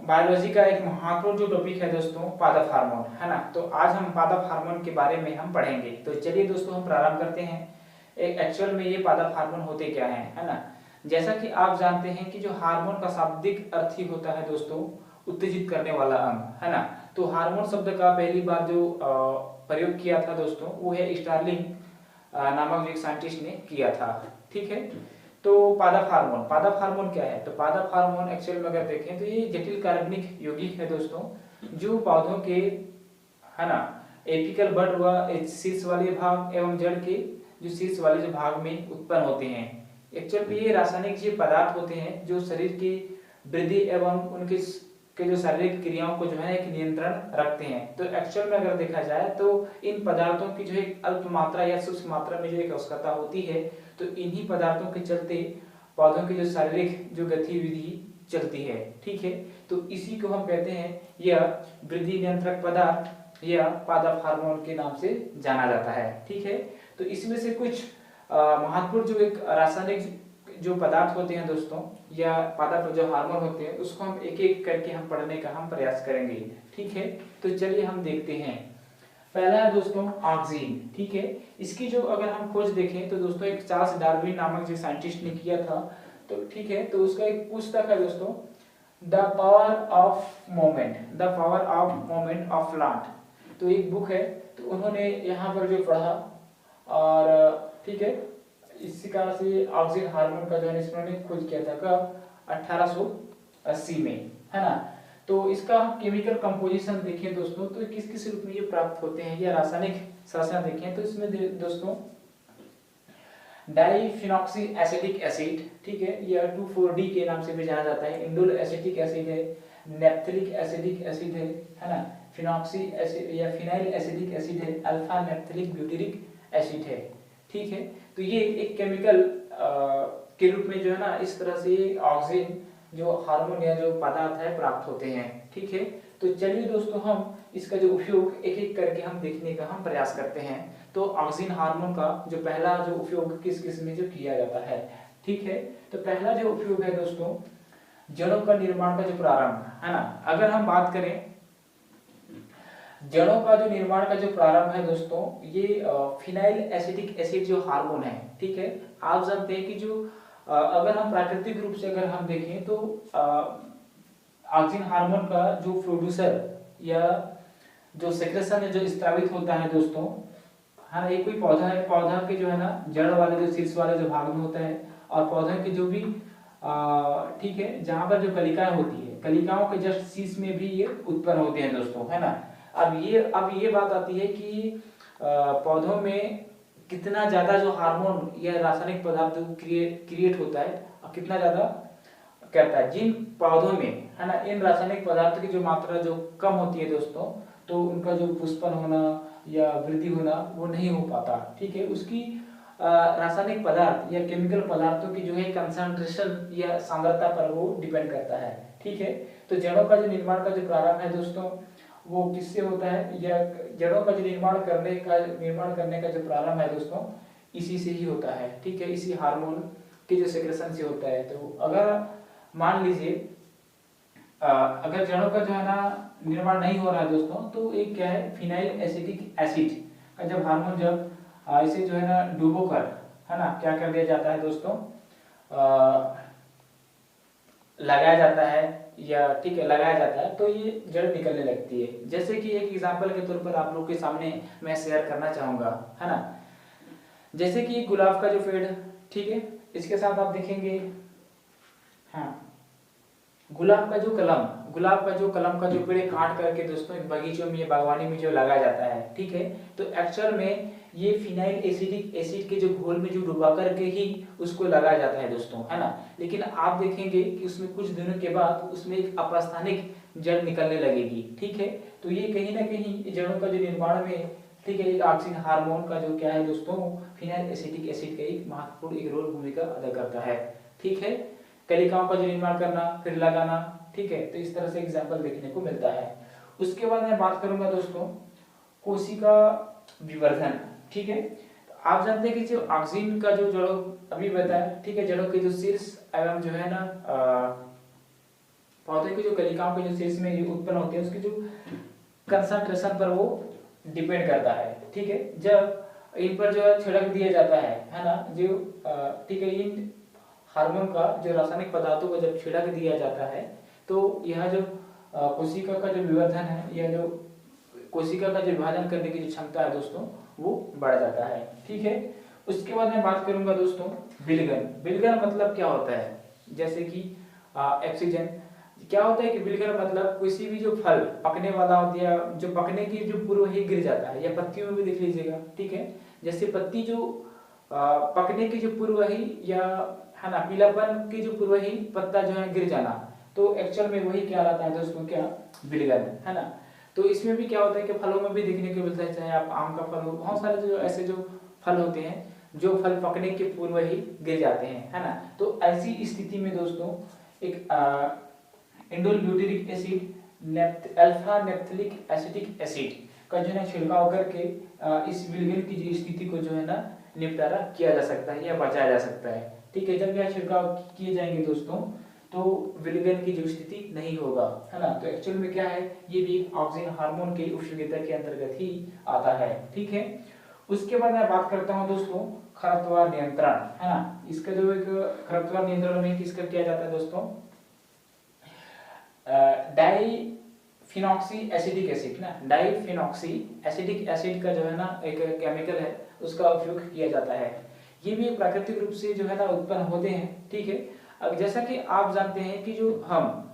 Biology का एक महत्वपूर्ण जो टॉपिक है दोस्तों पादप हार्मोन, है ना। तो आज हम पादप हार्मोन के बारे में हम पढ़ेंगे। तो चलिए दोस्तों हम प्रारंभ करते हैं। एक एक्चुअल में ये पादप हार्मोन होते क्या हैं, है ना। जैसा कि आप जानते हैं कि जो हार्मोन का शाब्दिक अर्थ ही होता है दोस्तों उत्तेजित करने वाला अंग, है ना। तो हार्मोन शब्द का पहली बार जो प्रयोग किया था दोस्तों वो है स्टार्लिंग नामक जो एक साइंटिस्ट ने किया था, ठीक है। तो पादप हार्मोन क्या है? तो पादप हार्मोन एक्चुअल में अगर देखें तो ये जटिल कार्बनिक यौगिक है दोस्तों, जो पौधों के, है ना, एपिकल बड व शीर्ष वाले भाग एवं जड़ के जो शीर्ष वाले जो भाग में उत्पन्न होते हैं। एक्चुअल में ये रासायनिक जो पदार्थ होते हैं जो शरीर की वृद्धि एवं उनके जो शारीरिक क्रियाओं को जो है एक नियंत्रण रखते हैं। तो एक्चुअल में अगर देखा जाए तो इन पदार्थों की जो एक अल्प मात्रा या सूक्ष्म मात्रा में जो एक आवश्यकता होती है, तो इन्हीं पदार्थों के चलते पौधों की जो शारीरिक जो गतिविधि चलती है, ठीक है। तो इसी को हम कहते हैं यह वृद्धि नियंत्रक पदार्थ या पादप हार्मोन के नाम से जाना जाता है, ठीक है। तो इसमें से कुछ महत्वपूर्ण जो एक रासायनिक जो पदार्थ होते हैं दोस्तों या पादप जो हार्मोन होते हैं उसको हम एक एक करके हम पढ़ने का हम प्रयास करेंगे, ठीक है। तो चलिए हम देखते हैं। पहला है दोस्तों ऑक्सीन, ठीक है। इसकी जो अगर हम खोज देखें तो दोस्तों एक चार्ल्स डार्विन नामक जो साइंटिस्ट ने किया था, तो ठीक है। तो उसका एक पुस्तक है दोस्तों the power of moment of plant, तो एक बुक है। तो उन्होंने यहाँ पर जो पढ़ा और ठीक है इसी कारण से ऑक्सीन हार्मोन का जो है इन्होंने खोज किया था कब 1880 में, है ना। तो इसका केमिकल कंपोजिशन देखें दोस्तों तो किस किस रूप में ये प्राप्त होते हैं या रासायनिक संरचना देखें तो इसमें दोस्तों डाइफिनॉक्सी एसिटिक एसिड, ठीक है, यह 2,4-D के नाम से भी जाना जाता है। इंडोल एसिटिक एसिड है, नेप्थलिक एसिडिक एसिड है ना, फिनॉक्सी एसिड या फिनाइल एसिडिक एसिड है, अल्फा नेप्थलिक ब्यूटेरिक एसिड है, ठीक है। तो ये एक केमिकल के रूप में जो है ना इस तरह से ऑक्सीन जो हार्मोन या जो पदार्थ है प्राप्त होते हैं, ठीक है। तो चलिए दोस्तों हम इसका जो उपयोग एक एक करके हम देखने का हम प्रयास करते हैं। तो ऑक्सीन हार्मोन का जो पहला जो उपयोग किस किस में जो किया जाता है, ठीक है। तो पहला जो उपयोग है दोस्तों जड़ों का निर्माण का जो प्रारंभ, है ना। अगर हम बात करें जड़ों का जो निर्माण का जो प्रारंभ है दोस्तों ये फिनाइल एसिटिक एसिड जो हार्मोन है, ठीक है। आप जानते हैं कि जो अगर हम प्राकृतिक रूप से अगर हम देखें तो ऑक्सीन हार्मोन का जो प्रोड्यूसर या जो सेक्रेशन है जो स्त्रावित होता है दोस्तों, है ना, ये कोई पौधा है, पौधा के जो है ना जड़ वाले जो शीर्ष वाले जो भाग में होता है और पौधे के जो भी ठीक है जहाँ पर जो कलिकाएं होती है कलिकाओं के जस्ट शीर्ष में भी ये उत्पन्न होते हैं दोस्तों, है ना। अब ये बात आती है कि पौधों में कितना ज्यादा जो हार्मोन या रासायनिक पदार्थ क्रिएट होता है और कितना ज्यादा करता है जिन पौधों में, है ना, इन रासायनिक पदार्थ की जो मात्रा जो कम होती है दोस्तों तो उनका जो पुष्पन होना या वृद्धि होना वो नहीं हो पाता, ठीक है। उसकी रासायनिक पदार्थ या केमिकल पदार्थों की जो है कंसंट्रेशन या सांद्रता पर वो डिपेंड करता है, ठीक है। तो जड़ों का जो निर्माण का जो प्रारंभ है दोस्तों वो किससे होता है या जड़ों का जो निर्माण करने का जो प्रारंभ है दोस्तों इसी से ही होता है, ठीक है, इसी हार्मोन के जो सेक्रेशन से होता है। तो अगर मान लीजिए अगर जड़ों का जो है ना निर्माण नहीं हो रहा है दोस्तों तो एक क्या है फिनाइल एसिटिक एसिड का जब हार्मोन जब इसे जो है ना डुबो कर, है ना, क्या कर दिया जाता है दोस्तों लगाया जाता है या ठीक है लगाया जाता है तो ये जड़ निकलने लगती है। जैसे कि एक एग्जांपल के तौर पर आप लोग के सामने मैं शेयर करना चाहूंगा, है ना। जैसे कि गुलाब का जो पेड़, ठीक है, इसके साथ आप देखेंगे हाँ गुलाब का जो कलम का जो पेड़ काट करके दोस्तों एक बगीचों में बागवानी में जो लगाया जाता है, ठीक है। तो एक्चुअल में ये फिनाइल एसिडिक एसिड के जो घोल में जो डुबा करके ही उसको लगाया जाता है दोस्तों, है ना। लेकिन आप देखेंगे कि उसमें कुछ दिनों के बाद उसमें एक अपस्थानिक जड़ निकलने लगेगी, ठीक है। तो ये कहीं ना कहीं जड़ों का जो निर्माण में, ठीक है, ऑक्सीन हार्मोन का जो क्या है दोस्तों फिनाइल एसिटिक एसिड का एक महत्वपूर्ण एक रोल भूमिका अदा करता है, ठीक है। कलिकाओं का जो निर्माण करना फिर लगाना, ठीक है। तो इस तरह से एग्जाम्पल देखने को मिलता है। उसके बाद मैं बात करूंगा दोस्तों कोशिका विवर्धन, ठीक है। तो आप जानते हैं कि जो ऑक्सीन का जो जड़ों अभी बताया, ठीक है, जड़ों के जो शीर्ष एवं जो है ना पौधे की जो कलिकाओं के जो शीर्ष में उत्पन्न होते हैं उसकी जो कंसंट्रेशन पर वो डिपेंड करता है। ठीक है, जब इन पर जो छिड़क दिया जाता है ना, जो ठीक है, इन हार्मोन का जो रासायनिक पदार्थों को जब छिड़क दिया जाता है तो यह जो कोशिका का जो विवर्धन है, यह जो कोशिका का जो विभाजन करने की जो क्षमता है दोस्तों वो बढ़ जाता है। ठीक है, उसके बाद मैं बात करूंगा दोस्तों विलगन। विलगन मतलब क्या होता है, जैसे कि ऑक्सीजन क्या होता है कि विलगन मतलब किसी भी जो फल पकने वाला होता है, जो पकने की जो पूर्व ही गिर जाता है, या पत्तियों में भी देख लीजिएगा। ठीक है, जैसे पत्ती जो पकने की जो पूर्व ही, या है ना, पीलापन की जो पूर्व ही पत्ता जो है गिर जाना, तो एक्चुअल में वही क्या रहता है दोस्तों, क्या विलगन, है ना। तो इसमें भी क्या होता है कि फलों में भी देखने को मिलता है, चाहे आप आम का फल हो, बहुत सारे जो ऐसे जो फल होते हैं जो फल पकने के पूर्व ही गिर जाते हैं, है ना। तो ऐसी स्थिति में दोस्तों एक indole butyric acid alpha naphthalic acetic acid का जो है छिड़काव करके इस विलगन की जो स्थिति को जो है ना निपटारा किया जा सकता है या बचाया जा सकता है। ठीक है, जब यह छिड़काव किए जाएंगे दोस्तों तो विलगन की जो स्थिति नहीं होगा, है ना। तो एक्चुअल में क्या है, ये भी ऑक्सीजन हार्मोन की उपयोगिता के अंतर्गत ही आता है। ठीक है, उसके बाद मैं बात करता हूँ दोस्तों खरपतवार नियंत्रण, है ना। इसका जो एक खरपतवार नियंत्रण में किसका किया जाता है दोस्तों, डाईफिनॉक्सी एसिडिक एसिड ना, डाईफिनॉक्सी एसिडिक एसिड का जो है ना एक केमिकल है, उसका उपयोग किया जाता है। ये भी प्राकृतिक रूप से जो है ना उत्पन्न होते हैं। ठीक है, अब जैसा कि आप जानते हैं कि जो हम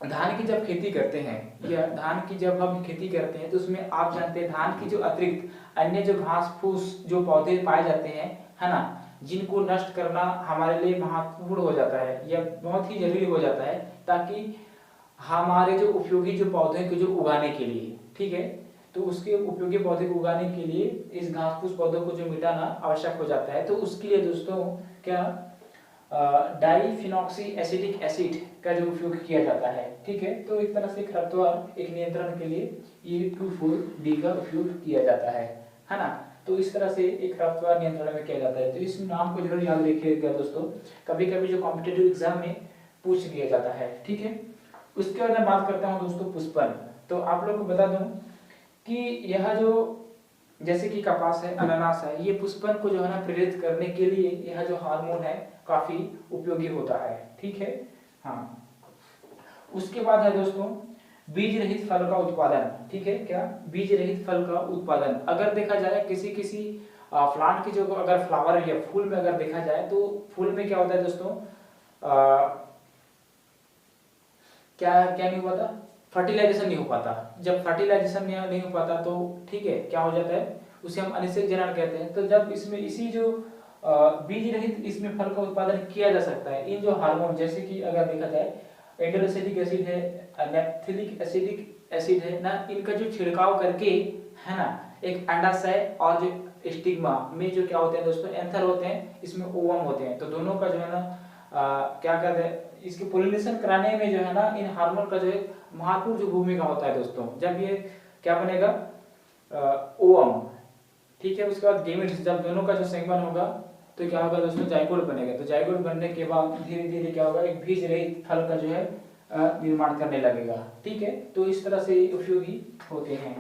धान की जब खेती करते हैं, या धान की जब हम खेती करते हैं तो उसमें आप जानते हैं धान की जो अतिरिक्त अन्य जो घास फूस जो पौधे पाए जाते हैं, है ना, जिनको नष्ट करना हमारे लिए महत्वपूर्ण हो जाता है या बहुत ही जरूरी हो जाता है, ताकि हमारे जो उपयोगी जो पौधे को जो उगाने के लिए, ठीक है, तो उसके उपयोगी पौधे को उगाने के लिए इस घास फूस पौधों को जो मिटाना आवश्यक हो जाता है। तो उसके लिए दोस्तों क्या डाईफिनॉक्सी एसिडिक एसिड का जो उपयोग किया जाता है। ठीक है, तो एक तरह से खरपतवार एक नियंत्रण के लिए ये 2,4-D का उपयोग किया जाता है ना। तो इस तरह से एक खरपतवार नियंत्रण में किया जाता है। तो इस नाम को जरूर याद रखिएगा दोस्तों, कभी कभी जो कॉम्पिटिटिव एग्जाम में पूछ लिया जाता है। ठीक है, उसके बाद मैं बात करता हूँ दोस्तों पुष्पन। तो आप लोग को बता दूं कि यह जो जैसे कि कपास है, अनानास है, ये पुष्पन को जो है ना प्रेरित करने के लिए यह जो हार्मोन है काफी उपयोगी होता है। ठीक है, हाँ। उसके बाद है दोस्तों बीज रहित फल का उत्पादन। ठीक है, क्या बीज रहित फल का उत्पादन, अगर देखा जाए किसी किसी प्लांट की जो अगर फ्लावर या फूल में अगर देखा जाए तो फूल में क्या होता है दोस्तों, क्या क्या नहीं होता, फर्टिलाइजेशन नहीं हो पाता। जब फर्टिलाइजेशन नहीं हो पाता तो ठीक है क्या हो जाता है, उसे हम अनिषेक जनन कहते हैं। तो जब इसमें इसी जो बीज रहित इसमें फल का उत्पादन किया जा सकता है, इन जो हार्मोन जैसे कि अगर देखा जाए एंडोलिसिटिक एसिड है, नेप्थलिक एसिडिक एसिड है ना, इनका जो छिड़काव करके, है ना, एक अंडाशय और जो स्टिग्मा में जो क्या होते हैं दोस्तों, एंथर होते हैं, इसमें ओवम होते हैं। तो दोनों का जो है ना क्या कहते हैं, इसके पोलिनेशन कराने में जो है ना इन हार्मोन का जो है महत्वपूर्ण जो भूमिका होता है दोस्तों। जब ये क्या बनेगा, ओवम, ठीक है, उसके बाद गेमेट्स, जब दोनों का जो संगमन होगा तो क्या होगा दोस्तों, जाइगोट बनेगा। तो जाइगोट बनने के बाद धीरे धीरे क्या होगा, एक बीज रहित फल का जो है निर्माण करने लगेगा। ठीक है, तो इस तरह से उपयोगी होते हैं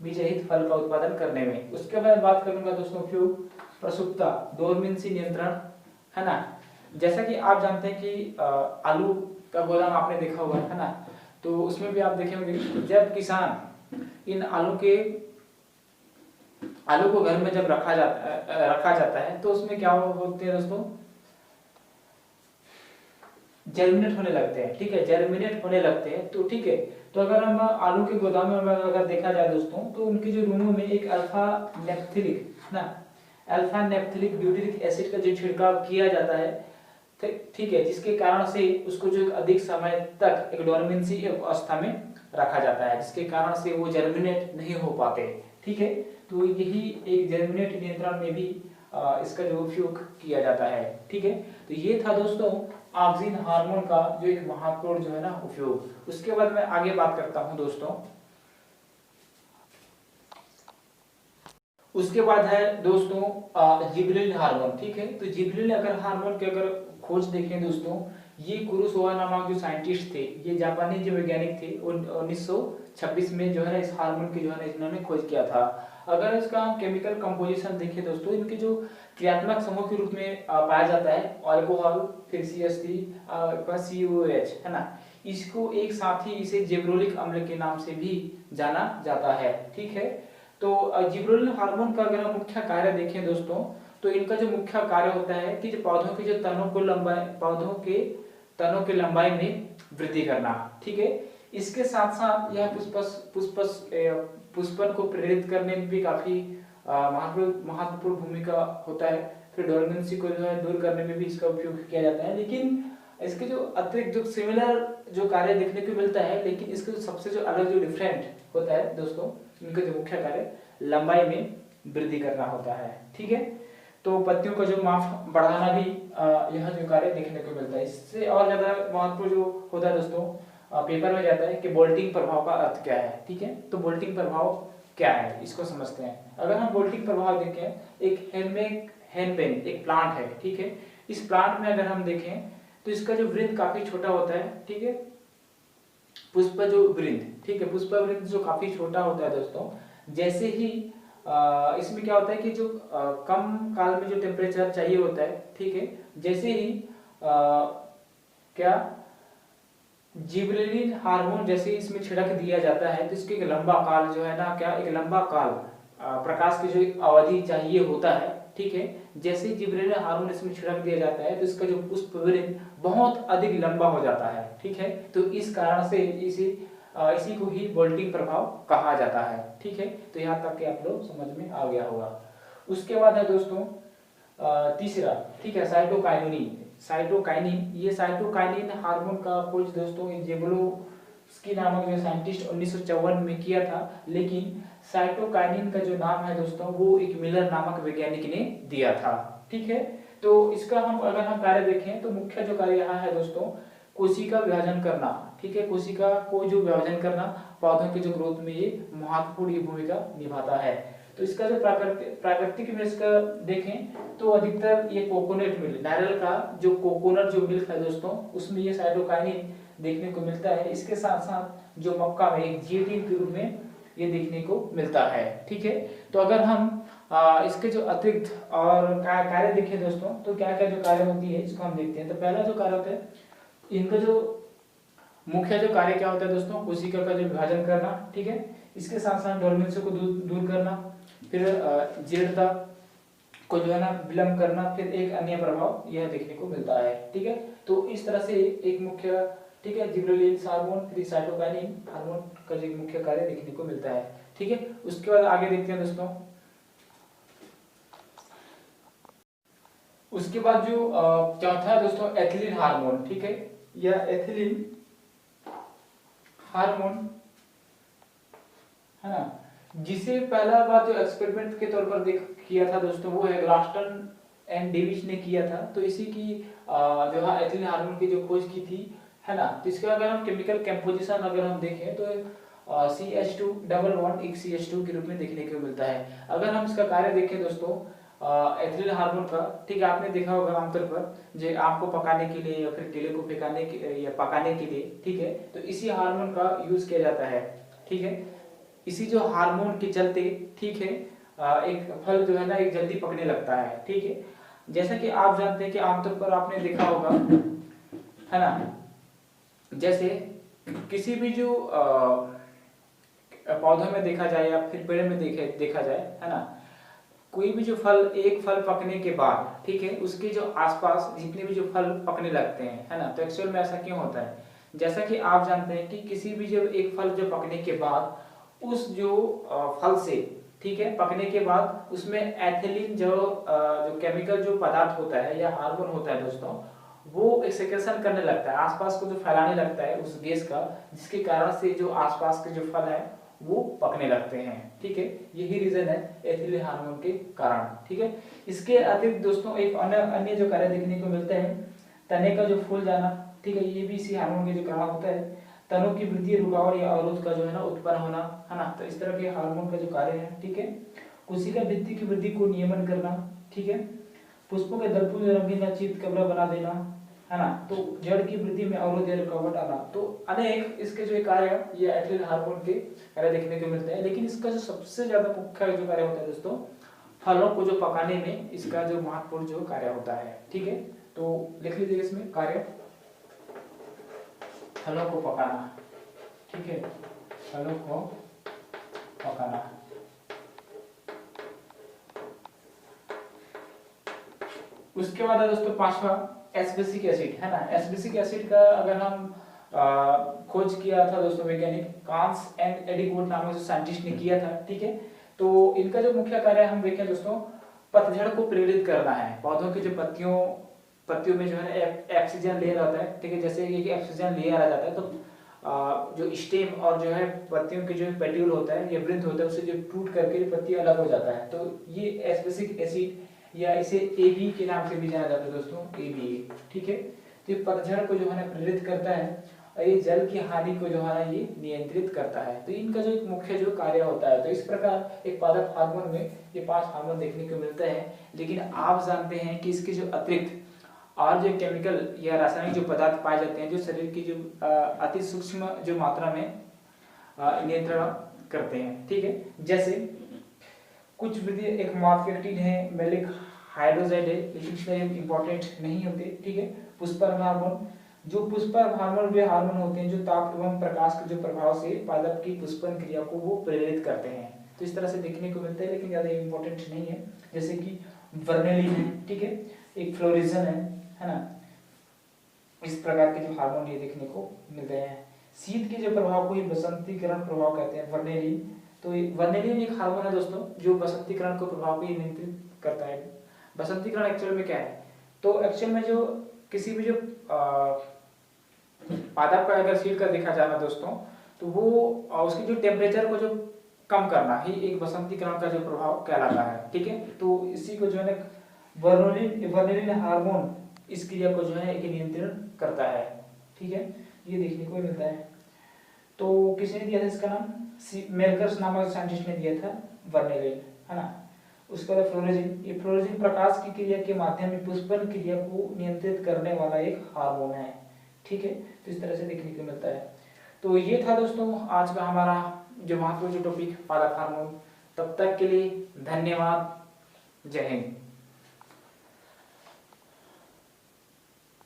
बीज रहित फल का उत्पादन करने में। उसके बाद बात करूंगा दोस्तों उपयोग प्रसुप्ता डोरमेंसी नियंत्रण, है ना। जैसा कि आप जानते हैं कि आलू का गोदाम आपने देखा होगा, है ना, तो उसमें भी आप देखे होंगे जब किसान इन आलू को घर में जब रखा जाता है तो उसमें क्या होते हैं दोस्तों, जर्मिनेट होने लगते हैं। ठीक है, जर्मिनेट होने लगते हैं। तो ठीक है, तो अगर हम आलू के गोदाम में अगर देखा जाए दोस्तों तो उनके जो रूमों में एक अल्फा नेप्थलिक ब्यूटेरिक एसिड का जो छिड़काव किया जाता है, ठीक है, जिसके कारण से उसको जो अधिक समय तक एक डोरमेंसी अवस्था में रखा जाता है, जिसके कारण से वो जर्मिनेट नहीं हो पाते। ठीक है, तो यही एक जर्मिनेट नियंत्रण में भी इसका जो उपयोग किया जाता है। ठीक है, तो ये था दोस्तों ऑक्सीन हार्मोन का जो एक महत्वपूर्ण जो है ना उपयोग। उसके बाद मैं आगे बात करता हूं दोस्तों, उसके बाद है दोस्तों जिबरेलिन हार्मोन। ठीक है, तो जिबरेलिन अगर हार्मोन के अगर खोज देखें दोस्तों, ये कुरोसावा नामक जो साइंटिस्ट थे, ये जापानी जो वैज्ञानिक थे, 1926 में जो है ना इस हार्मोन की जो है ना इन्होंने खोज किया था। अगर इसका हम केमिकल कंपोजिशन देखें दोस्तों, इनके जो क्रियात्मक समूह के रूप में पाया जाता है अल्कोहल, फिर CH3 COH, है ना। इसको एक साथ ही इसे जिब्रेलिक अम्ल के नाम से भी जाना जाता है, ठीक है। तो जिब्रेलिक हार्मोन का अगर हम मुख्य कार्य देखें दोस्तों, तो इनका जो मुख्य कार्य होता है कि जो पौधों के जो तनों के लंबाई में वृद्धि करना, ठीक है। इसके साथ साथ यह पुष्पन को प्रेरित करने में भी काफी महत्वपूर्ण भूमिका होता है। फिर डोर्मेंसी को जो है दूर करने में भी इसका उपयोग किया जाता है। लेकिन इसके जो अतिरिक्त जो सिमिलर जो कार्य देखने को मिलता है, लेकिन इसके जो सबसे जो अलग जो डिफरेंट होता है दोस्तों, इनका जो मुख्य कार्य लंबाई में वृद्धि करना होता है, ठीक है। तो पत्तियों का जो माप बढ़ाना भी यह जो कार्य देखने को मिलता है। इससे और ज्यादा महत्वपूर्ण जो होता है दोस्तों, पेपर में जाता है कि बोल्टिंग प्रभाव का अर्थ क्या है, ठीक है। तो बोल्टिंग प्रभाव क्या है इसको समझते हैं। अगर हम बोल्टिंग प्रभाव देखें, एक हेनपेन एक प्लांट है, ठीक है। इस प्लांट में अगर हम देखें तो इसका जो वृंत काफी छोटा होता है, ठीक है। पुष्प जो वृंत, ठीक है, पुष्प वृंत जो काफी छोटा होता है दोस्तों। जैसे ही इसमें क्या होता है कि जो कम काल में जो टेम्परेचर चाहिए होता है, ठीक है, जैसे ही क्या जिबरेलिन हार्मोन जैसे इसमें छिड़क दिया जाता है, तो इसके एक लंबा काल जो है ना, क्या एक लंबा काल प्रकाश की जो अवधि चाहिए होता है, ठीक है। जैसे ही जिबरेलिन हार्मोन इसमें छिड़क दिया जाता है, तो इसका जो पुष्प वृंत बहुत अधिक लंबा हो जाता है, ठीक है। तो इस कारण से इसी को ही बोल्टिंग प्रभाव कहा जाता है, ठीक है। तो यहाँ तक के आप लोग समझ में आ गया होगा। उसके बाद है दोस्तों तीसरा, ठीक है, साइटोकाइनिन। ये साइटोकाइनिन हार्मोन का खोज दोस्तों जेबलोव्स्की नामक जो साइंटिस्ट 1954 में किया था। लेकिन साइटोकाइनिन का जो नाम है दोस्तों, वो एक मिलर नामक वैज्ञानिक ने दिया था, ठीक है। तो इसका अगर हम कार्य देखें तो मुख्य जो कार्य यहाँ है दोस्तों, कोशिका विभाजन करना, ठीक है। कोशिका को जो विभाजन करना, पौधों के जो ग्रोथ में ये महत्वपूर्ण भूमिका निभाता है। तो इसका जो प्राकृतिक में इसका देखें तो अधिकतर ये कोकोनट मिल्क, नारियल का जो कोकोनट जो मिल्क है दोस्तों, उसमें ये साइटोकाइनिन देखने को मिलता है। इसके साथ साथ जो मक्का में एक जीएटीन के रूप में ये देखने को मिलता है, ठीक है। तो अगर हम इसके जो अतिरिक्त और कार्य देखें दोस्तों, तो क्या क्या जो कार्य होती है इसको हम देखते हैं। तो पहला जो कार्य होता है, इनका जो मुख्य जो कार्य क्या होता है दोस्तों, कोशिका का जो विभाजन करना, ठीक है। इसके साथ साथ डोर्मेंसी को दूर करना, फिर जीर्णता को जो है ना विलंब करना, फिर एक अन्य प्रभाव यह देखने को मिलता है, ठीक है। तो इस तरह से एक मुख्य, ठीक है, जिबरेलिन हार्मोन फिर साइटोकाइनिन हार्मोन का जो मुख्य कार्य देखने को मिलता है, ठीक है। उसके बाद आगे देखते हैं दोस्तों। उसके बाद जो चौथा है दोस्तों एथिलीन हार्मोन, ठीक है। यह एथिलीन हार्मोन है ना, जिसे पहला बार जो एक्सपेरिमेंट के तौर पर किया था दोस्तों, वो है ग्लास्टन एंड डेविस ने किया था। तो इसी की जो है एथिलीन हार्मोन की जो खोज की थी, है ना। तो इसका अगर हम केमिकल कंपोजिशन अगर हम देखें तो CH2 डबल बॉन्ड एक CH2 के रूप में देखने को मिलता है। अगर हम इसका कार्य देखें दोस्तों एथिलीन हार्मोन का, ठीक है, आपने देखा होगा आमतौर पर जो आम को पकाने के लिए या फिर केले को फेंकाने के या पकाने के लिए, ठीक है, तो इसी हार्मोन का यूज किया जाता है, ठीक है। इसी जो हार्मोन के चलते, ठीक है, एक फल जो है ना एक जल्दी पकने लगता है, ठीक है। जैसा कि आप जानते हैं कि आमतौर पर आपने देखा होगा, है ना, जैसे किसी भी जो पौधों में देखा जाए या फिर पेड़ में देखा जाए, है ना, कोई भी जो फल एक फल पकने के बाद, ठीक है, उसके जो आसपास जितने भी जो फल पकने लगते हैं, है ना। तो एक्चुअल में ऐसा क्यों होता है, जैसा कि आप जानते हैं कि किसी भी जो एक फल जो पकने के बाद उस जो फल से, ठीक है, पकने के बाद उसमें एथिलीन जो केमिकल जो पदार्थ होता है या हार्मोन होता है दोस्तों, वो सेक्रेशन करने लगता है, आसपास को जो फैलाने लगता है उस गैस का, जिसके कारण से जो आसपास के जो फल है वो पकने लगते हैं, ठीक है। यही रीजन है एथिलीन हार्मोन के कारण, ठीक है। इसके अतिरिक्त दोस्तों एक अन्य जो कार्य देखने को मिलता है, तने का जो फूल जाना, ठीक है, ये भी इसी हार्मोन के जो कारण होता है। तनों की वृद्धि, रुकावट या अवरोध का जो है ना उत्पन्न होना, है ना। तो इस तरह के हार्मोन का जो कार्य है, ठीक है। कोशिका भित्ति की वृद्धि को नियमन करना, ठीक है। पुष्पों के दल फूल रंगीन या चित्त कमरा बना देना, है ना। तो जड़ की वृद्धि में अवरोध या रुकावट आना, तो अनेक इसके जो कार्य ये एथिलीन हार्मोन के कार्य देखने को मिलते हैं। लेकिन इसका जो सबसे ज्यादा मुख्य जो कार्य होता है दोस्तों, फलों को जो पकाने में इसका जो महत्वपूर्ण जो कार्य होता है। ठीक है, तो लिख लीजिए इसमें कार्य, फलों को पकाना। ठीक है, फलों को पकाना। उसके बाद है दोस्तों पांचवा एस्बेसिक एसिड, है ना। एस्बेसिक एसिड का अगर हम खोज किया था दोस्तों वैज्ञानिक कांस एंड एडिकोट नामक जो साइंटिस्ट ने किया था। ठीक है, तो इनका जो मुख्य कार्य हम देखें दोस्तों, पतझड़ को प्रेरित करना है। पौधों की जो पत्तियों में जो है ऑक्सीजन लेयर आता है। ठीक है, जैसे ये ऑक्सीजन लेयर आ जाता है तो जो स्टेम और जो है पत्तियों के जो पेट्यूल होता है, ये वृंत होता है, उससे जो टूट करके पत्ती अलग हो जाता है। तो ये एस्बेसिक एसिड या इसे एबी के नाम से भी जाना जाता है दोस्तों, एबी। ठीक है, तो ये पतझड़ को जो है ना प्रेरित करता है और ये जल की हानि को जो है ना ये नियंत्रित करता है। तो इनका जो एक मुख्य जो कार्य होता है। तो इस प्रकार एक पादप हार्मोन में ये 5 हार्मोन देखने को मिलते हैं। लेकिन आप जानते हैं कि इसके जो अतिरिक्त और जो केमिकल या रासायनिक जो पदार्थ पाए जाते हैं जो शरीर की जो अति सूक्ष्म जो मात्रा में नियंत्रण करते हैं। ठीक है, जैसे कुछ विधि एक मॉर्फेक्टिन है, मेलिक हाइड्रोजाइड है, लेकिन इसमें इंपॉर्टेंट नहीं होते। ठीक है, पुष्पन हार्मोन, जो पुष्पन हार्मोन वे हार्मोन होते हैं जो ताप एवं प्रकाश के जो प्रभाव से पादप की पुष्पन क्रिया को वो प्रेरित करते हैं। तो इस तरह से देखने को मिलता है, लेकिन ज्यादा इंपॉर्टेंट नहीं है। जैसे कि वर्नेलिन है, ठीक है, एक फ्लोरिजन है ना। इस प्रकार के जो हार्मोन ये देखने को मिलते हैं। शीत के जो प्रभाव को ये बसंतीकरण प्रभाव कहते हैं, वर्नेलिन। तो वर्नेलिन एक हार्मोन है दोस्तों जो बसंतीकरण को प्रभाव को नियंत्रित करता है। बसंतीकरण एक्चुअल में क्या है, तो एक्चुअल में जो किसी भी जो पादप का अगर शीत का देखा जाना दोस्तों, तो वो उसकी जो टेम्परेचर को जो कम करना ही एक बसंतीकरण का जो प्रभाव कहलाता है। ठीक है, तो इसी को जो है ना वर्नेलिन हार्मोन इस क्रिया को जो है एक नियंत्रण करता है। ठीक है, ये देखने को मिलता है। तो किसने दिया था इसका नाम, मेलकर्स नामक साइंटिस्ट ने दिया था वर्नेलिन, है ना। उसके बाद फ्लोरेजिन, ये फ्लोरेजिन प्रकाश की क्रिया के माध्यम में पुष्पन क्रिया को नियंत्रित करने वाला एक हार्मोन है। ठीक है, तो इस तरह से देखने को मिलता है। तो ये था दोस्तों आज का हमारा जो महत्वपूर्ण टॉपिक पादप हार्मोन। तब तक के लिए धन्यवाद, जय हिंद।